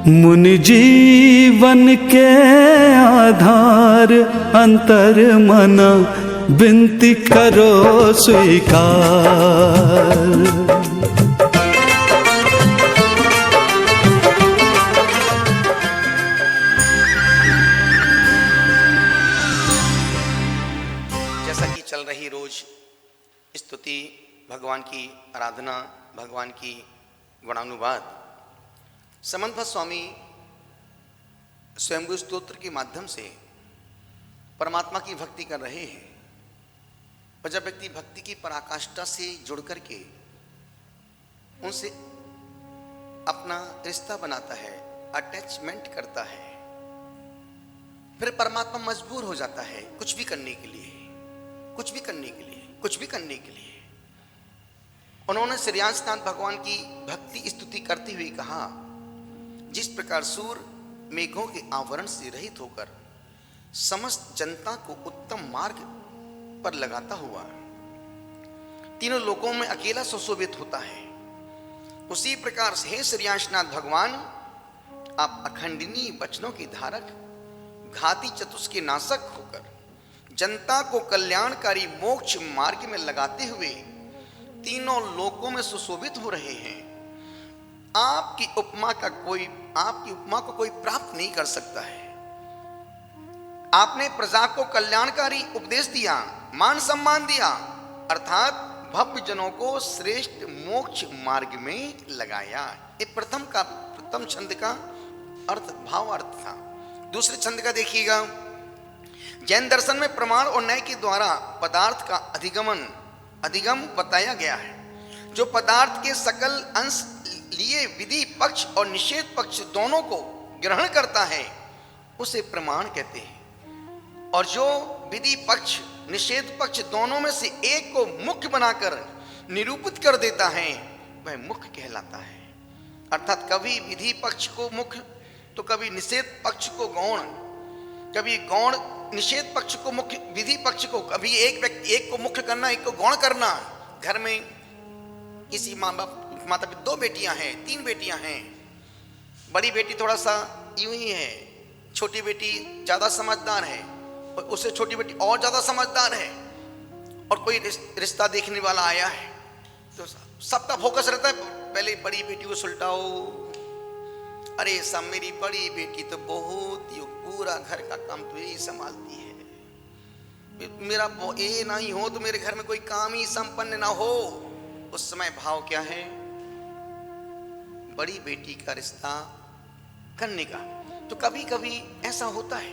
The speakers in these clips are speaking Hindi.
मुनि जीवन के आधार अंतर मना विनती करो स्वीकार। जैसा कि चल रही रोज स्तुति, भगवान की आराधना, भगवान की गुणानुवाद, समंत स्वामी स्वयंभू स्तोत्र के माध्यम से परमात्मा की भक्ति कर रहे हैं। और जब व्यक्ति भक्ति की पराकाष्ठा से जुड़ करके उनसे अपना रिश्ता बनाता है, अटैचमेंट करता है, फिर परमात्मा मजबूर हो जाता है कुछ भी करने के लिए, कुछ भी करने के लिए, कुछ भी करने के लिए। उन्होंने श्रेयांशनाथ भगवान की भक्ति स्तुति करते हुए कहा, जिस प्रकार सूर्य मेघों के आवरण से रहित होकर समस्त जनता को उत्तम मार्ग पर लगाता हुआ तीनों लोकों में अकेला सुशोभित होता है, उसी प्रकार से हे श्रेयांशनाथ भगवान, आप अखंडनीय वचनों के धारक, घाती चतुष्के नाशक होकर जनता को कल्याणकारी मोक्ष मार्ग में लगाते हुए तीनों लोकों में सुशोभित हो रहे हैं। आपकी उपमा को कोई प्राप्त नहीं कर सकता है। आपने प्रजा को कल्याणकारी उपदेश दिया, मान सम्मान दिया, अर्थात भव्य जनों को श्रेष्ठ मोक्ष मार्ग में लगाया। ये प्रथम छंद का अर्थ, भाव अर्थ था। दूसरे छंद का देखिएगा। जैन दर्शन में प्रमाण और न्याय के द्वारा पदार्थ का अधिगम बताया गया है। जो पदार्थ के सकल अंश लिए विधि पक्ष और निषेध पक्ष दोनों को ग्रहण करता है उसे प्रमाण कहते हैं, और जो विधि पक्ष निषेध पक्ष दोनों में से एक को मुख्य बनाकर निरूपित कर देता है वह मुख्य कहलाता है। अर्थात कभी विधि पक्ष को मुख्य तो कभी निषेध पक्ष को गौण, कभी गौण निषेध पक्ष को मुख्य, विधि पक्ष को कभी एक को मुख्य करना, एक को गौण करना। घर में किसी माता पिता, 2 बेटियां हैं, 3 बेटियां हैं, बड़ी बेटी थोड़ा सा यूं ही है, छोटी बेटी ज्यादा समझदार है, और उससे छोटी बेटी और ज्यादा समझदार है, और कोई रिश्ता देखने वाला आया है तो सबका फोकस रहता है पहले बड़ी बेटी को सुलटाओ। अरे सब, मेरी बड़ी बेटी तो बहुत ही पूरा घर का काम तो यही संभालती है, मेरा ये नहीं हो तो मेरे घर में कोई काम ही संपन्न ना हो। उस समय भाव क्या है? बड़ी बेटी का रिश्ता करने का। तो कभी कभी ऐसा होता है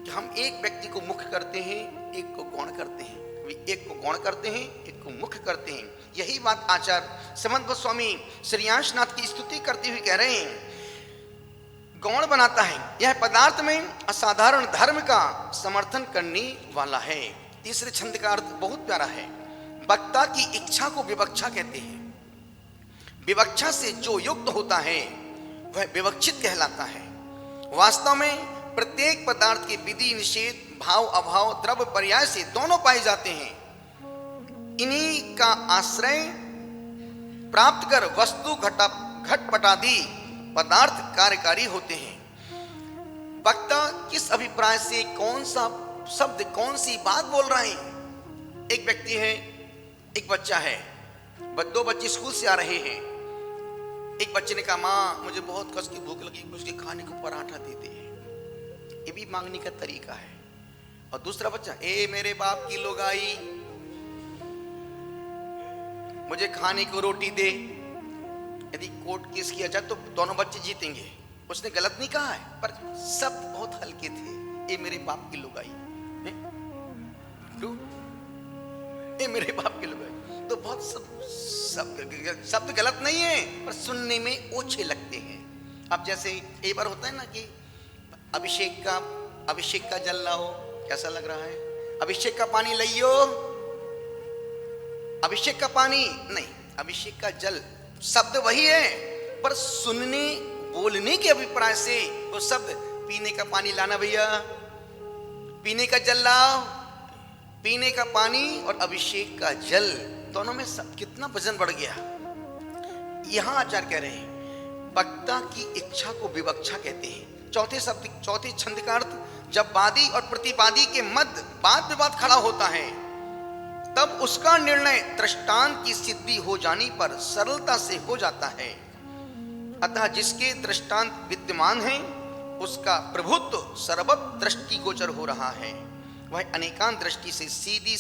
कि हम एक व्यक्ति को मुख्य करते हैं, एक को गौण करते हैं, एक को गौण करते हैं, एक को मुख्य करते हैं। यही बात आचार्य समंत स्वामी श्रेयांशनाथ की स्तुति करते हुए कह रहे हैं, गौण बनाता है, यह पदार्थ में असाधारण धर्म का समर्थन करने वाला है। तीसरे छंद का अर्थ बहुत प्यारा है। वक्ता की इच्छा को विवक्षा कहते हैं। विवक्षा से जो युक्त होता है वह विवक्षित कहलाता है। वास्तव में प्रत्येक पदार्थ के विधि निषेध, भाव अभाव, द्रव्य पर्याय से दोनों पाए जाते हैं। इन्हीं का आश्रय प्राप्त कर वस्तु घटपटादि पदार्थ कार्यकारी होते हैं। वक्ता किस अभिप्राय से कौन सा शब्द, कौन सी बात बोल रहे हैं? एक व्यक्ति है, एक बच्चा है, 2 बच्चे स्कूल से आ रहे हैं। एक बच्चे ने कहा, माँ मुझे बहुत कस की भूख लगी, उसके खाने को पराठा दे दे। ये भी मांगने का तरीका है। और दूसरा बच्चा, ए मेरे बाप की लुगाई, मुझे खाने को रोटी दे। यदि कोर्ट केस किया जाए तो दोनों बच्चे जीतेंगे। उसने गलत नहीं कहा है, पर शब्द बहुत हल्के थे। ए मेरे बाप की लुगाई, ए मेरे बाप की लुगाई, तो बहुत शब्द गलत नहीं है, पर सुनने में ओछे लगते हैं। अब जैसे एक बार होता है ना कि अभिषेक का जल लाओ, कैसा लग रहा है? अभिषेक का पानी लाइयो, अभिषेक का पानी नहीं, अभिषेक का जल, शब्द वही है, पर सुनने बोलने के अभिप्राय से वो शब्द, पीने का पानी लाना भैया, पीने का जल लाओ, पीने का पानी और अभिषेक का जल, दोनों में सब कितना वजन बढ़ गया। यहां आचार्य कह रहे हैं वक्ता की इच्छा को विवक्षा कहते हैं। चौथे छंद का अर्थ, जब वादी और प्रतिवादी के मध्य वाद विवाद खड़ा होता है तब उसका निर्णय दृष्टांत की सिद्धि हो जाने पर सरलता से हो जाता है। अतः जिसके दृष्टांत विद्यमान है उसका प्रभुत्व सर्वत्र दृष्टिगोचर हो रहा है। वह अनेकांत दृष्टि से सीधी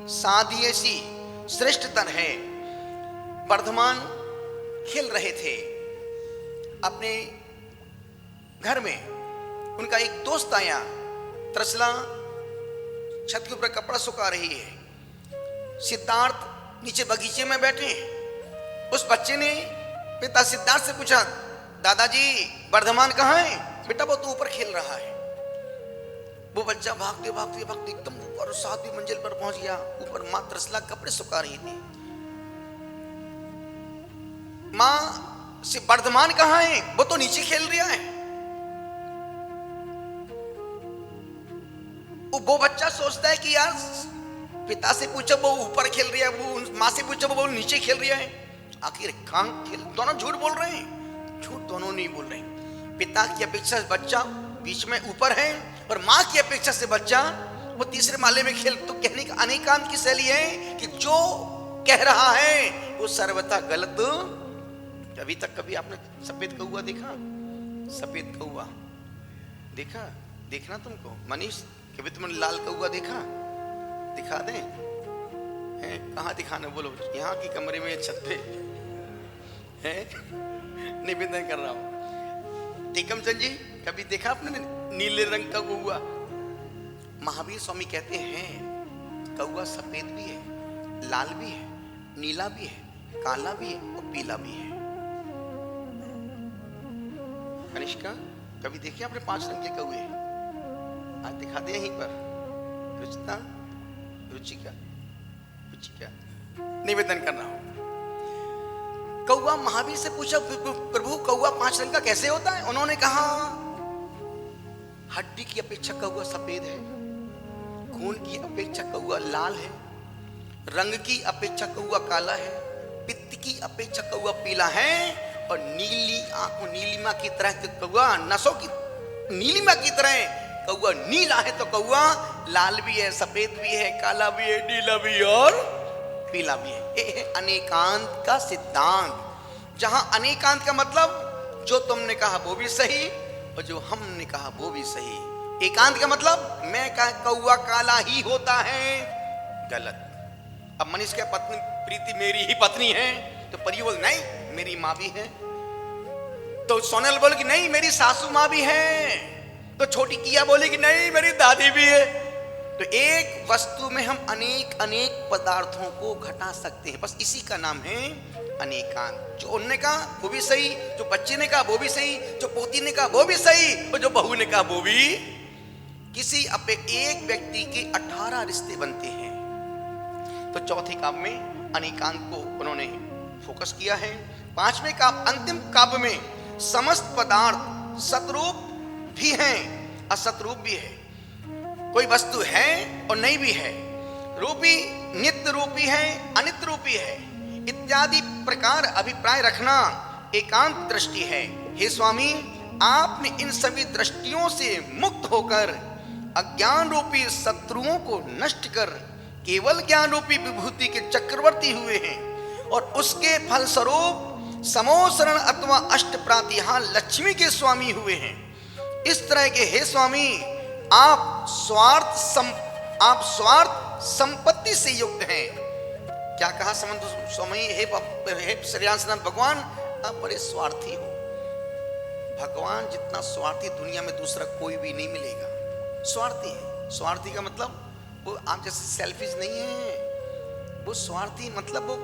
साधी ऐसी श्रेष्ठतर है। वर्धमान खेल रहे थे अपने घर में, उनका एक दोस्त आया। त्रसला छत के ऊपर कपड़ा सुखा रही है, सिद्धार्थ नीचे बगीचे में बैठे। उस बच्चे ने पिता सिद्धार्थ से पूछा, दादाजी वर्धमान कहाँ है? बेटा वो तो ऊपर खेल रहा है। वो बच्चा भागते भागते भागते एकदम ऊपर 7वीं मंजिल पर पहुंच गया। ऊपर मां त्रसला कपड़े सुखा रही थी। मां से वर्धमान कहाँ है? वो तो नीचे खेल रहा है। वो बच्चा सोचता है कि यार पिता से पूछो वो ऊपर खेल रहा है, वो मां से पूछो वो नीचे खेल रहा है। आखिर कहां खेल, दोनों झूठ बोल रहे हैं। झूठ दोनों नहीं बोल रहे। पिता की अपेक्षा बच्चा बीच में ऊपर है और मां की अपेक्षा से बच्चा वो तीसरे माले में खेल। तो कहने का अनेकांत की शैली है कि जो कह रहा है वो सर्वथा गलत। अभी तक कभी आपने सफेद कौवा देखा? सफेद कौवा देखा? देखना तुमको मनीष, कभी तुमने लाल कौवा देखा? दिखा दें? कहाँ दिखाना बोलो? यहाँ की कमरे में छत पे है, निवेदन कर रहा हूँ। टीकम चंद जी कभी देखा आपने नीले रंग का कौवा? महावीर स्वामी कहते हैं कौवा सफेद भी है, लाल भी है, नीला भी है, काला भी है और पीला भी है। कनिष्का कभी देखे आपने 5 रंग के कौवे? आज दिखा दे यहीं पर। रुचिता, रुचिका निवेदन कर रहा हूं। कौवा महावीर से पूछा, प्रभु कौवा 5 रंग का कैसे होता है? उन्होंने कहा हड्डी की अपेक्षा कौवा सफेद है, खून की अपेक्षा कौवा लाल है, रंग की अपेक्षा कौवा काला है, पित्त की अपेक्षा कौवा पीला है और नीली आंखों नीलिमा की तरह कौवा, नसों की नीलिमा की तरह कौवा नीला है। तो कौवा लाल भी है, सफेद भी है, काला भी है, नीला भी है और पीला भी है। ये है अनेकांत का सिद्धांत। जहां अनेकांत का मतलब जो तुमने कहा वो भी सही और जो हमने कहा वो भी सही। एकांत का मतलब मैं कहा कौवा काला ही होता है, गलत। अब मनीष क्या पत्नी प्रीति मेरी ही पत्नी है, तो परी बोल नहीं मेरी माँ भी है, तो सोनल बोले कि नहीं मेरी सासू माँ भी है, तो छोटी किया बोले कि नहीं मेरी दादी भी है। तो एक वस्तु में हम अनेक पदार्थों को घटा सकते हैं, बस इसी का नाम है अनेकांत। जो उन्होंने कहा वो भी सही, जो बच्चे ने कहा वो भी सही, जो पोती ने कहा वो भी सही और जो बहू ने कहा वो भी। किसी एक व्यक्ति के 18 रिश्ते बनते हैं। तो चौथे काव्य में अनेकांत को उन्होंने फोकस किया है। 5वें काव्य अंतिम काव्य में समस्त पदार्थ सतरूप भी हैं, असतरूप भी है। कोई वस्तु है और नहीं भी है, रूपी नित्य रूपी है, अनित्य रूपी है इत्यादि प्रकार अभिप्राय रखना एकांत दृष्टि है। हे स्वामी, आपने इन सभी दृष्टियों से मुक्त होकर अज्ञान रूपी शत्रुओं को नष्ट कर केवल ज्ञान रूपी विभूति के चक्रवर्ती हुए हैं और उसके फलस्वरूप समोसरण अथवा अष्ट प्रातिहार लक्ष्मी के स्वामी हुए हैं। इस तरह के हे स्वामी, आप स्वार्थ संपत्ति से युक्त हैं। क्या कहा समंत स्वामी? हे श्रेयांसनाथ भगवान, आप बड़े स्वार्थी हो। भगवान जितना स्वार्थी दुनिया में दूसरा कोई भी नहीं मिलेगा। स्वार्थी है। स्वार्थी का मतलब वो आप जैसे सेल्फिश नहीं है। वो स्वार्थी मतलब वो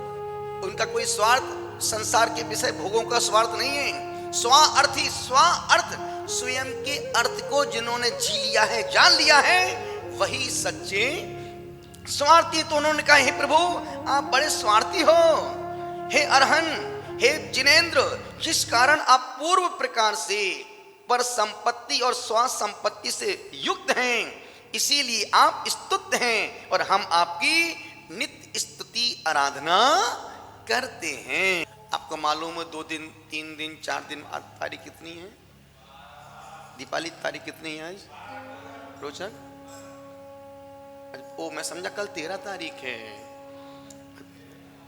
उनका कोई स्वार्थ संसार के विषय भोगों का स्वार्थ नहीं है। स्वार्थी, स्वार्थ स्वयं के अर्थ को जिन्होंने जी लिया है, जान लिया है, वही सच्चे स्वार्थी। तो उन्होंने कहा हे प्रभु, आप बड़े स्वार्थी हो। हे अरहन, हे जिनेंद्र, जिस कारण आप पूर्व प्रकार से पर संपत्ति और स्व संपत्ति से युक्त हैं, इसीलिए आप स्तुत हैं और हम आपकी नित्य स्तुति आराधना करते हैं। आपको मालूम है 2 दिन 3 दिन 4 दिन, आज तारीख कितनी है? दीपावली तारीख कितनी है आज रोचक? ओ मैं समझा कल 13 तारीख है।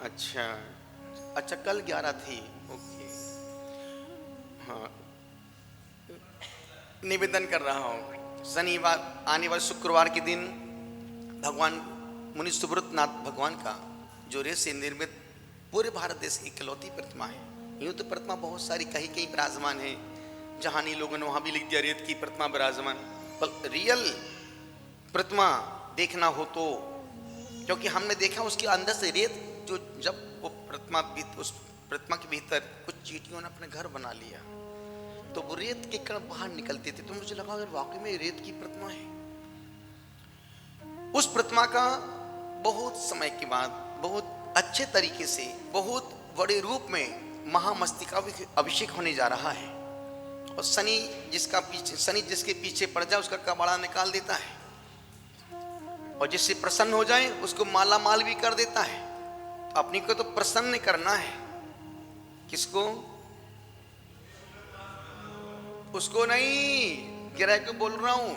अच्छा कल 11 थी। ओके हाँ, निवेदन कर रहा हूँ शनिवार आने वाले शुक्रवार के दिन भगवान मुनि सुब्रतनाथ भगवान का जो रेत से निर्मित पूरे भारत देश की इकलौती प्रतिमा है। यूँ तो प्रतिमा बहुत सारी कहीं कहीं विराजमान है, जहाँ नहीं लोगों ने वहाँ भी लिख दिया रेत की प्रतिमा विराजमान, पर रियल प्रतिमा देखना हो तो, क्योंकि हमने देखा उसके अंदर से रेत जो जब वो प्रतिमा उस प्रतिमा के भीतर कुछ चींटियों ने अपने घर बना लिया तो वो रेत के कण बाहर निकलते थे, तो मुझे लगा अगर वाकई में रेत की प्रतिमा है। उस प्रतिमा का बहुत समय के बाद बहुत अच्छे तरीके से बहुत बड़े रूप में महामस्तिका अभिषेक होने जा रहा है, और शनि जिसके पीछे पड़ जाए उसका कबाड़ा निकाल देता है, और जिससे प्रसन्न हो जाए उसको माला माल भी कर देता है। तो अपनी को तो प्रसन्न करना है, किसको? उसको नहीं, ग्रह को बोल रहा हूं।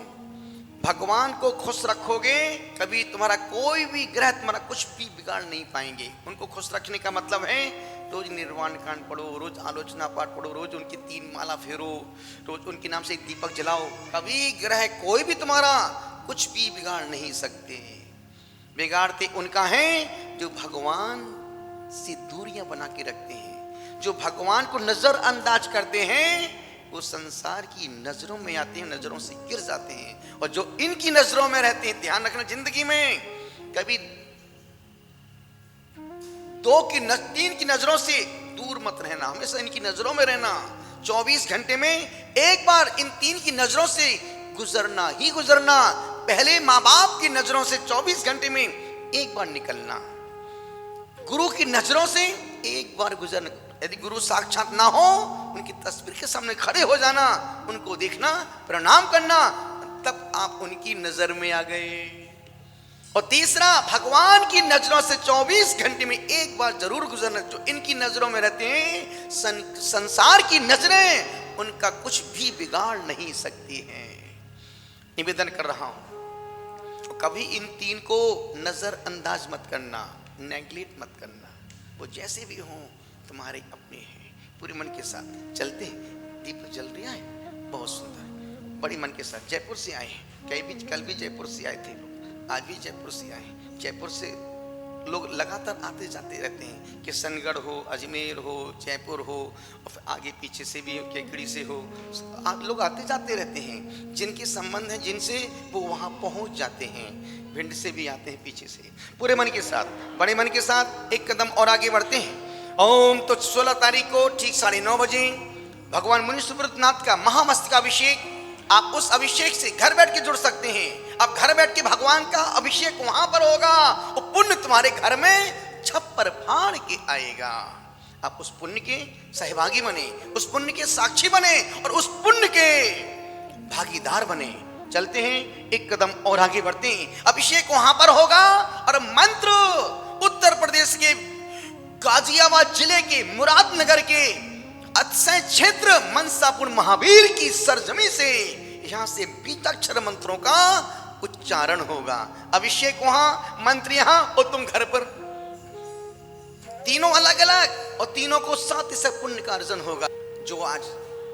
भगवान को खुश रखोगे कभी तुम्हारा कोई भी ग्रह तुम्हारा कुछ भी बिगाड़ नहीं पाएंगे। उनको खुश रखने का मतलब है रोज निर्वाण कांड पढ़ो, रोज आलोचना पाठ पढ़ो, रोज उनकी 3 माला फेरो, रोज उनके नाम से एक दीपक जलाओ। कभी ग्रह कोई भी तुम्हारा कुछ भी बिगाड़ नहीं सकते। बिगाड़ते उनका है जो भगवान से दूरियां बना के रखते हैं, जो भगवान को नजरअंदाज करते हैं, वो संसार की नजरों में आते हैं, नजरों से गिर जाते हैं। और जो इनकी नजरों में रहते हैं, ध्यान रखना जिंदगी में कभी 3 की नजरों से दूर मत रहना, हमेशा इनकी नजरों में रहना। 24 घंटे में एक बार इन 3 की नजरों से गुजरना ही गुजरना। पहले माँ बाप की नजरों से 24 घंटे में एक बार निकलना, गुरु की नजरों से एक बार गुजरना। यदि गुरु साक्षात ना हो, उनकी तस्वीर के सामने खड़े हो जाना, उनको देखना, प्रणाम करना, तब आप उनकी नजर में आ गए। और तीसरा, भगवान की नजरों से 24 घंटे में एक बार जरूर गुजरना। जो इनकी नजरों में रहते हैं, संसार की नजरें उनका कुछ भी बिगाड़ नहीं सकती हैं। निवेदन कर रहा हूं, कभी इन 3 को नजरअंदाज मत करना, नेग्लेक्ट मत करना। वो जैसे भी हों तुम्हारे अपने हैं। पूरे मन के साथ चलते हैं। दीप जल रहा है, बहुत सुंदर, बड़ी मन के साथ। जयपुर से आए हैं, कल भी जयपुर से आए थे लोग, आज भी जयपुर से आए। जयपुर से लोग लगातार आते जाते रहते हैं, किशनगढ़ हो, अजमेर हो, जयपुर हो, और फिर आगे पीछे से भी केकड़ी से हो, लोग आते जाते रहते हैं। जिनके संबंध हैं जिनसे वो वहाँ पहुँच जाते हैं। भिंड से भी आते हैं, पीछे से। पूरे मन के साथ, बड़े मन के साथ एक कदम और आगे बढ़ते हैं। ओम। तो 16 तारीख को ठीक 9:30 बजे भगवान मुनि सुब्रतनाथ का महामस्तकाभिषेक, आप उस अभिषेक से घर बैठ के जुड़ सकते हैं। अब घर बैठ के भगवान का अभिषेक वहां पर होगा, वो पुण्य तुम्हारे घर में छप्पर फाड़ के आएगा। आप उस पुण्य के सहभागी बने, उस पुण्य के साक्षी बने और उस पुण्य के भागीदार बने। चलते हैं, एक कदम और आगे बढ़ते हैं। अभिषेक वहां पर होगा और मंत्र उत्तर प्रदेश के गाजियाबाद जिले के मुरादनगर के अतिशय क्षेत्र मनसापुर महावीर की सरजमी से यहां से बीजाक्षर मंत्रों का उच्चारण होगा। अभिषेक वहां, मंत्र यहां, और तुम घर पर। तीनों अलग अलग, और तीनों को साथ ही पुण्य का अर्जन होगा। जो आज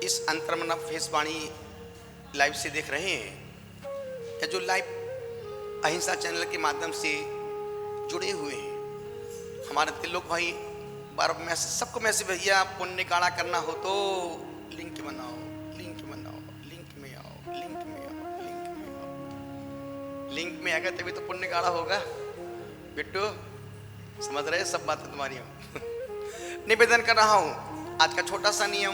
इस अंतर्मना फेसवाणी लाइव से देख रहे हैं, या जो लाइव अहिंसा चैनल के माध्यम से जुड़े हुए हैं, हमारे त्रिलोक भाई बार मैसेज, सबको मैसेज, भैया पुण्य गाढ़ा करना हो तो लिंक बनाओ, लिंक बनाओ, लिंक में आओ, लिंक में आओ, लिंक में आओ। लिंक में आएगा तभी तो पुण्य गाढ़ा होगा। बिट्टू समझ रहे सब बातें तुम्हारी। निवेदन कर रहा हूं, आज का छोटा सा नियम,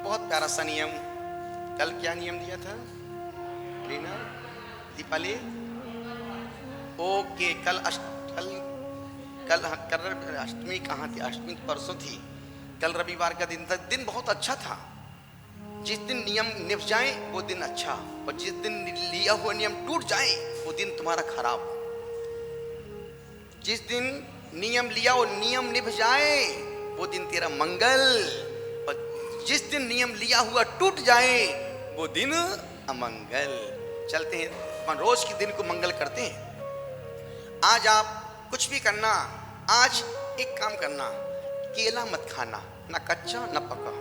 बहुत प्यारा सा नियम। कल क्या नियम दिया था रीना, दीपाली? ओके, कल अष्टमी कहाँ थी? अष्टमी परसों थी। कल रविवार का दिन था। दिन बहुत अच्छा था। जिस दिन नियम निभ जाए वो दिन अच्छा, और जिस दिन लिया हुआ नियम टूट जाए वो दिन तुम्हारा खराब। जिस दिन नियम लिया और नियम निभ जाए वो दिन तेरा मंगल, और जिस दिन नियम लिया हुआ टूट जाए वो दिन अमंगल। चलते हैं, अपन रोज के दिन को मंगल करते हैं। आज आप कुछ भी करना, आज एक काम करना, केला मत खाना, ना कच्चा ना पका,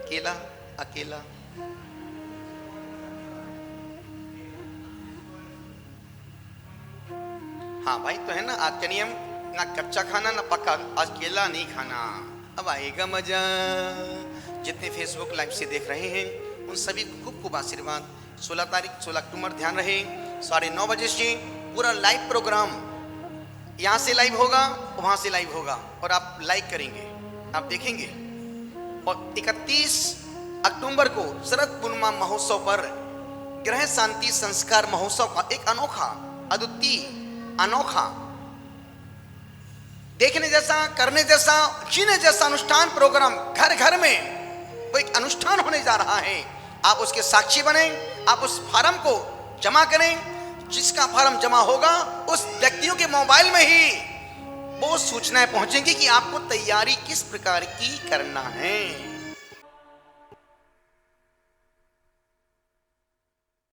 केला अकेला। हाँ भाई, तो है ना आज का नियम, ना कच्चा खाना ना पका, आज केला नहीं खाना। अब आएगा मजा। जितने फेसबुक लाइव से देख रहे हैं उन सभी को खूब खूब आशीर्वाद। 16 अक्टूबर ध्यान रहे, 9:30 बजे से पूरा लाइव प्रोग्राम, यहाँ से लाइव होगा, वहाँ से लाइव होगा, और आप लाइक करेंगे, आप देखेंगे। और 31 अक्टूबर को शरद पूर्णिमा महोत्सव पर ग्रह शांति संस्कार महोत्सव का एक अनोखा, अद्वितीय, अनोखा, देखने जैसा, करने जैसा, जीने जैसा अनुष्ठान प्रोग्राम घर घर में वो एक अनुष्ठान होने जा रहा है। आप उसके साक्षी बने, आप उस फार्म को जमा करें। जिसका फार्म जमा होगा उस व्यक्तियों के मोबाइल में ही वो सूचनाएं पहुंचेंगी कि आपको तैयारी किस प्रकार की करना है।